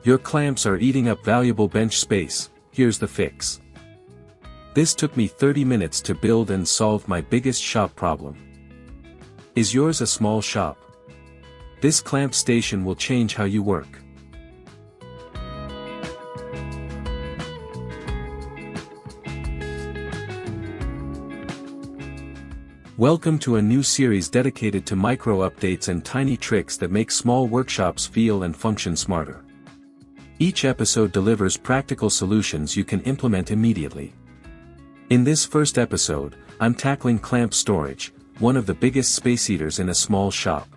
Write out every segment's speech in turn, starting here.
Your clamps are eating up valuable bench space. Here's the fix. This took me 30 minutes to build and solve my biggest shop problem. Is yours a small shop? This clamp station will change how you work. Welcome to a new series dedicated to micro updates and tiny tricks that make small workshops feel and function smarter. Each episode delivers practical solutions you can implement immediately. In this first episode, I'm tackling clamp storage, one of the biggest space eaters in a small shop.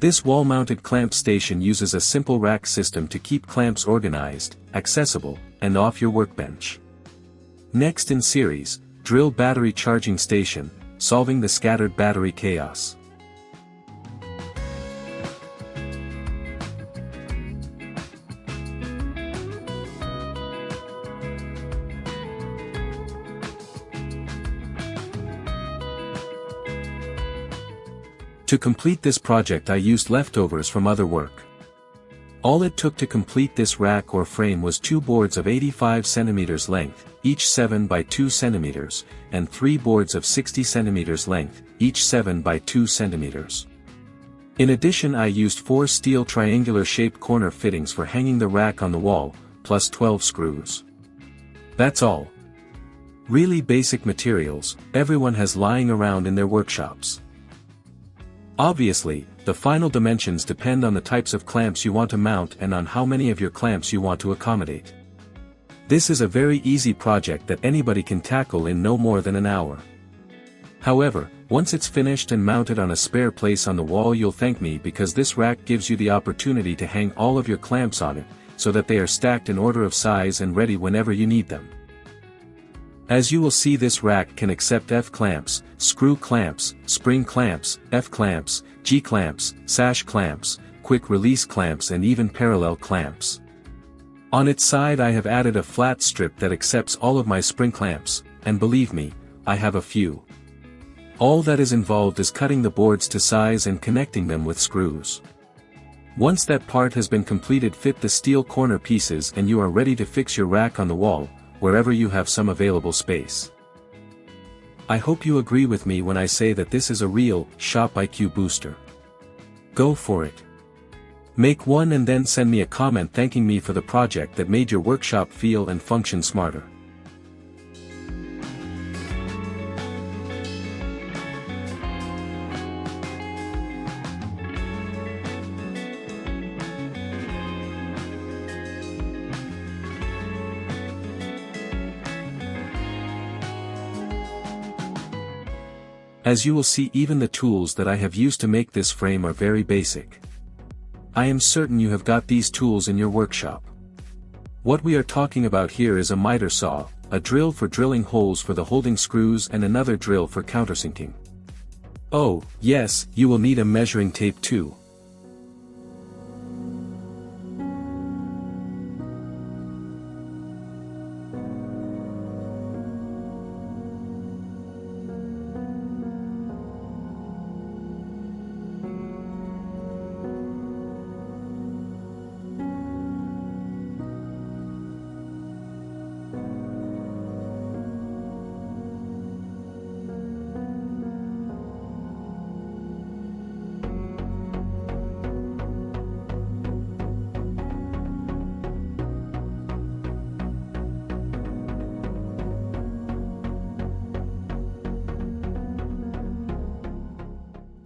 This wall-mounted clamp station uses a simple rack system to keep clamps organized, accessible, and off your workbench. Next in series, drill battery charging station, solving the scattered battery chaos. To complete this project I used leftovers from other work. All it took to complete this rack or frame was 2 boards of 85 cm length, each 7 by 2 cm, and 3 boards of 60 cm length, each 7 by 2 cm. In addition I used 4 steel triangular-shaped corner fittings for hanging the rack on the wall, plus 12 screws. That's all. Really basic materials, everyone has lying around in their workshops. Obviously, the final dimensions depend on the types of clamps you want to mount and on how many of your clamps you want to accommodate. This is a very easy project that anybody can tackle in no more than an hour. However, once it's finished and mounted on a spare place on the wall you'll thank me because this rack gives you the opportunity to hang all of your clamps on it, so that they are stacked in order of size and ready whenever you need them. As you will see, this rack can accept F-clamps, screw clamps, spring clamps, F-clamps, G-clamps, sash clamps, quick release clamps and even parallel clamps. On its side I have added a flat strip that accepts all of my spring clamps, and believe me, I have a few. All that is involved is cutting the boards to size and connecting them with screws. Once that part has been completed, fit the steel corner pieces and you are ready to fix your rack on the wall, wherever you have some available space. I hope you agree with me when I say that this is a real shop IQ booster. Go for it. Make one and then send me a comment thanking me for the project that made your workshop feel and function smarter. As you will see, even the tools that I have used to make this frame are very basic. I am certain you have got these tools in your workshop. What we are talking about here is a miter saw, a drill for drilling holes for the holding screws and another drill for countersinking. Oh, yes, you will need a measuring tape too.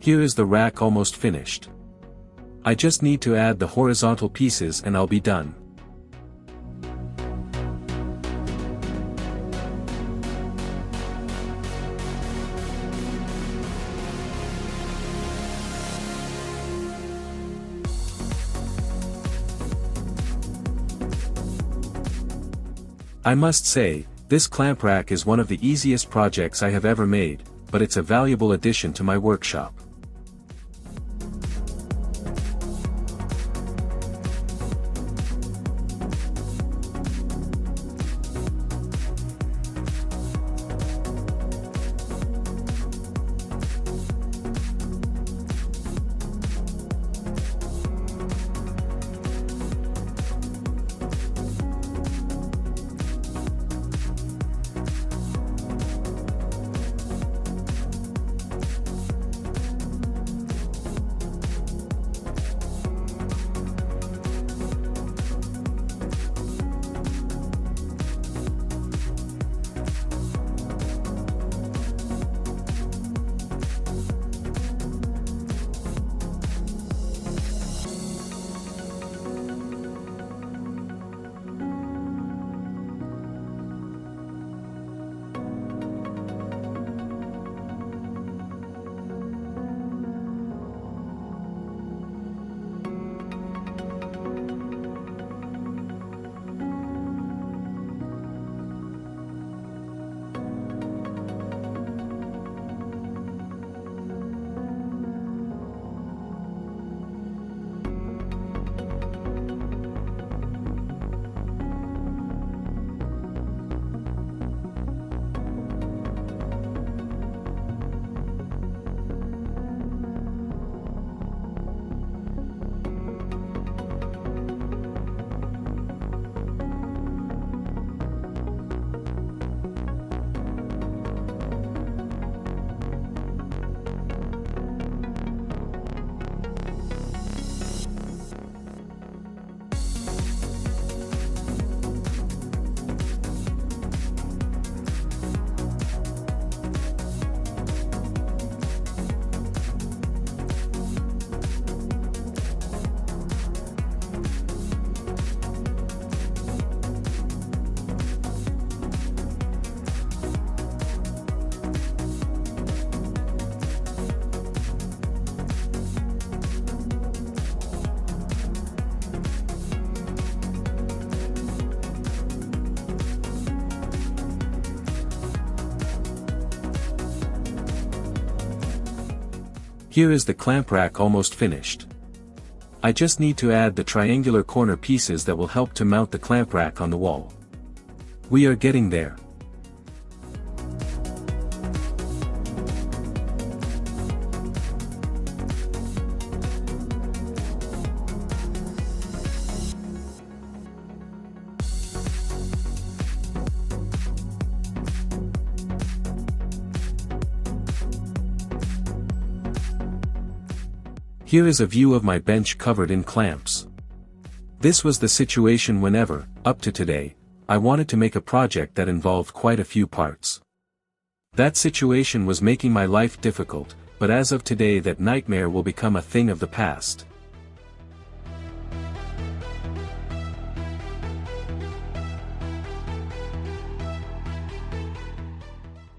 Here is the rack almost finished. I just need to add the horizontal pieces and I'll be done. I must say, this clamp rack is one of the easiest projects I have ever made, but it's a valuable addition to my workshop. Here is the clamp rack almost finished. I just need to add the triangular corner pieces that will help to mount the clamp rack on the wall. We are getting there. Here is a view of my bench covered in clamps. This was the situation whenever, up to today, I wanted to make a project that involved quite a few parts. That situation was making my life difficult, but as of today that nightmare will become a thing of the past.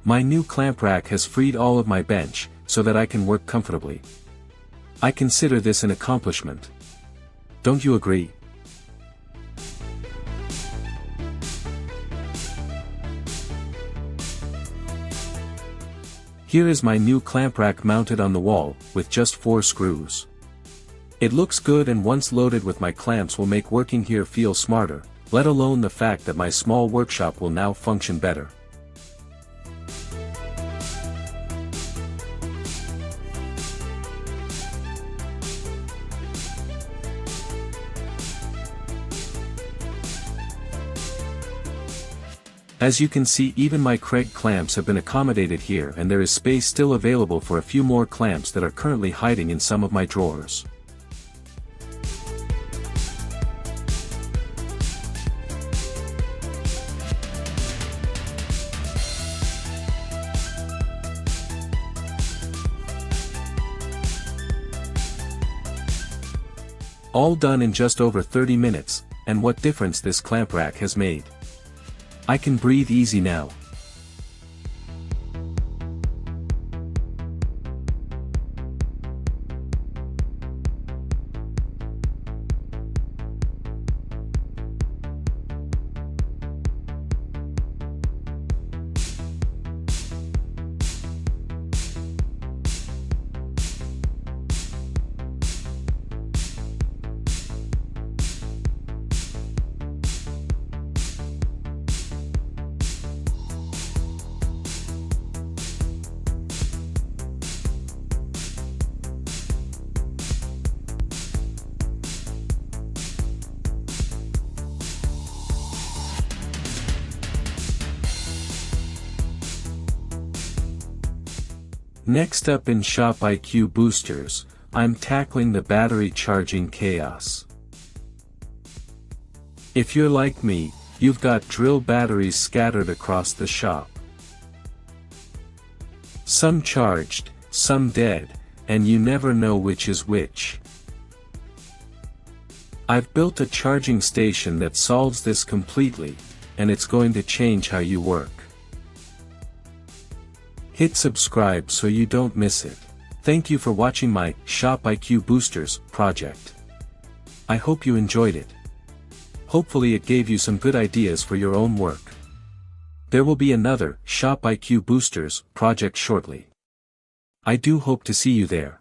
My new clamp rack has freed all of my bench, so that I can work comfortably. I consider this an accomplishment. Don't you agree? Here is my new clamp rack mounted on the wall, with just 4 screws. It looks good, and once loaded with my clamps will make working here feel smarter, let alone the fact that my small workshop will now function better. As you can see, even my Craig clamps have been accommodated here, and there is space still available for a few more clamps that are currently hiding in some of my drawers. All done in just over 30 minutes, and what difference this clamp rack has made. I can breathe easy now. Next up in Shop IQ Boosters, I'm tackling the battery charging chaos. If you're like me, you've got drill batteries scattered across the shop. Some charged, some dead, and you never know which is which. I've built a charging station that solves this completely, and it's going to change how you work. Hit subscribe so you don't miss it. Thank you for watching my Shop IQ Boosters project. I hope you enjoyed it. Hopefully it gave you some good ideas for your own work. There will be another Shop IQ Boosters project shortly. I do hope to see you there.